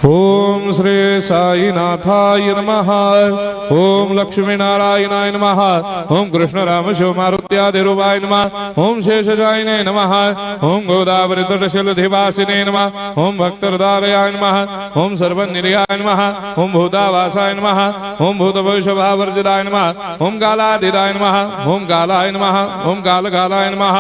ओम श्री साईनाथाय नमः। ओम लक्ष्मी नारायणाय नमः। ओम कृष्ण राम शिव मारुत्यादिरूपाय नमः। ओम शेषशायिने नमः। ओम गोदावरी तटशिलधिवासिने नमः। ओम भक्तहृदयाय नमः। ओम सर्वनिलयाय नमः। ओम भूतावासाय नमः। ओम भूतभविष्यभावर्जिताय नमः। ओम कालातीताय नमः। ओम कालाय नमः। ओम कालकालाय नमः।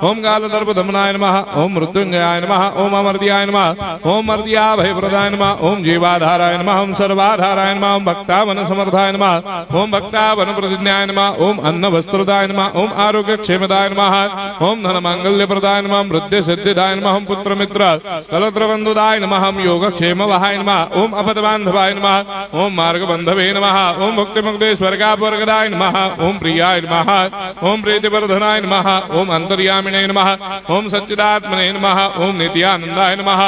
ओम कालदर्पदमनाय नमः। ओम मृत्युंजयाय नमः। ओम अमर्त्याय नमः। ओम मर्त्याभयप्रदाय नमः। ओम जीवाधाराय नमः। ओम सर्वाधाराय नमः। ओम भक्तावन समर्थाय नमः। ओम भक्तावन प्रतिज्ञाय नमः। ओम अन्न वस्त्रदाय नमः। ओम आरोग्य क्षेमदाय नमः। ओम धन मांगल्य प्रदाय नमः। ओम वृद्धि सिद्धिदाय नमः। ओम पुत्र मित्र कलत्र बंधुदाय नमः। ओम योग क्षेम वहाय नमः। ओम अपद बांधवाय नमः। ओम मार्ग बंधवे नमः। ओम भक्ति मुक्ति स्वर्गापवर्गदाय नमः। ओम प्रियाय नमः। ओम प्रीतिवर्धनाय नमः। ओम अंतर्यामिने नमः। ओम सच्चिदात्मने नमः। ओम नित्यानंदाय नमः।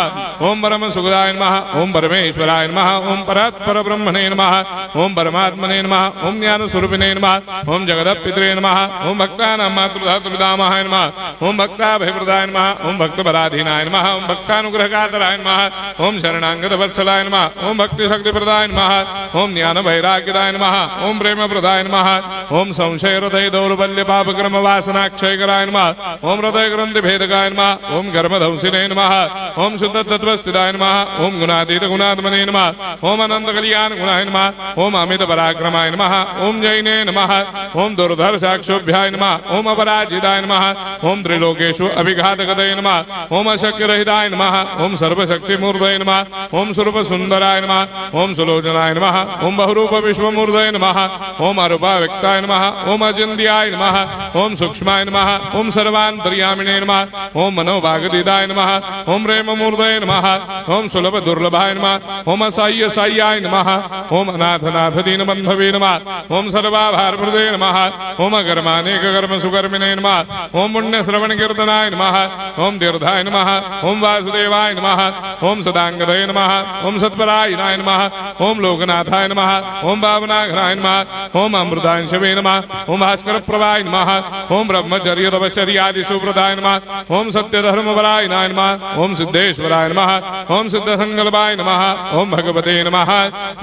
ओम परम सुखदाय नमः। ओम परमेश्वराय नमः। ओम परात्पर ब्रह्मणे नमः। ओम परमात्मने नमः। ओम ज्ञान स्वरूपिणे नमः। ओम जगदपितरे नमः। ओम भक्तानां मातृधातुपितामहाय नमः। ओम भक्ताभयप्रदाय नमः। ओम भक्तपराधीनाय नमः। ओम भक्तानुग्रहकातराय नमः। ओम शरणागत वत्सलाय नमः। ओम भक्ति शक्ति प्रदाय नमः। ओम ज्ञान वैराग्यदाय नमः। ओम प्रेम प्रदाय नमः। ओम संशय हृदय दौर्बल्य पाप कर्म वासना क्षयकराय नमः। ओम हृदय ग्रंथि भेदकाय नमः। ओम कर्मधंसिने नमः। ओम शुद्ध तत्वस्थिताय नमः। ओम गुणातीत गुणात्मने नमः। ओम अनंत कल्याण गुणाय नमः। ओम अमित पराक्रमाय नमः। ओम जैने नमः। ओम दुर्धर्षाक्षोभ्याय नमः। ओम अपराजिताय नमः। ओम त्रिलोकेषु अभिघातगतये नमः। ओम अशक्यरहिताय नमः। ओम सर्वशक्तिमूर्तये नमः। ओम स्वरूप सुंदराय नमः। ओम सुलोचनाय नमः। ओम बहुरूप विश्वमूर्तये नमः। ओम अरूपाव्यक्ताय नमः। ओम अचिन्त्याय नमः। ओम सूक्ष्माय नमः। ओम सर्वान्तर्यामिने नमः। ओम मनोभागदिदाय नमः। ओम प्रेममूर्तये नमः। ओम सुलभ दुर्लभाय नमः। ओम असाह्य साह्याय नमः। ओम अनाथनाथ दीनबंधवे नमः। ओम सर्वाभारप्रदे नमः। ओम अकर्मानेक कर्म सुकर्मिणे नमः। ओम पुण्य श्रवण कीर्तनाय नमः। ओम तीर्थाय नमः। ओम वासुदेवाय नमः। ओम सदांगदये नमः। ओम सत्परायणाय नमः। ओम लोकनाथाय नमः। ओम भावनाघ्नाय नमः। ओम अमृतांशवे नमः। ओम भास्कर प्रभाय नमः। ओम ब्रह्मचर्य तपश्चर्यादि सुप्रदाय नमः। ओम सत्य धर्मपरायणाय नमः। ओम सिद्धेश्वराय नमः। ओम सिद्ध संकल्पाय नमः। ओम भगवते नमः।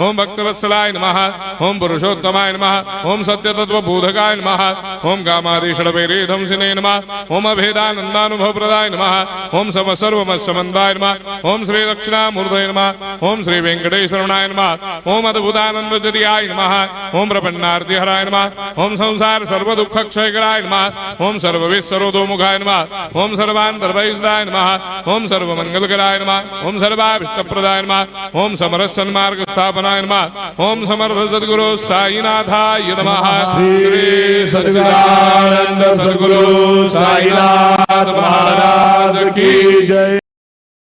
ओम भक्तवत्सलाय नमः। ओम पुरुषोत्तमाय नमः। ओम सत्य तत्व बोधकाय नमः। ओम कामादिषडवेरे धंसिने नमः। ओम अभेदानंदानुभव प्रदाय नमः। ओम सर्वमस्समन्दाय नमः। ओम श्री दक्षिणामूर्तये नमः। ओम श्री वेंकटेश्वरनाय नमः। ओम अद्भुतानंदजरियाय नमः। ओम प्रपन्नार्ति हराय नमः। ओम संसार सर्व दुख क्षयकराय नमः। ओम सर्वविस्सरोदोमुखाय नमः। ओम सर्वान्तर्वैसदाय नमः। ओम सर्वमंगलकराय नमः। ओम सर्वाभिष्टप्रदाय नमः। ओम समरस सन्मार्ग स्थापनाय नमः। ओम समर्थ सद्गुरु साईनाथाय नमः। श्री सच्चिदानंद सद्गुरु साईनाथ महाराज की जय।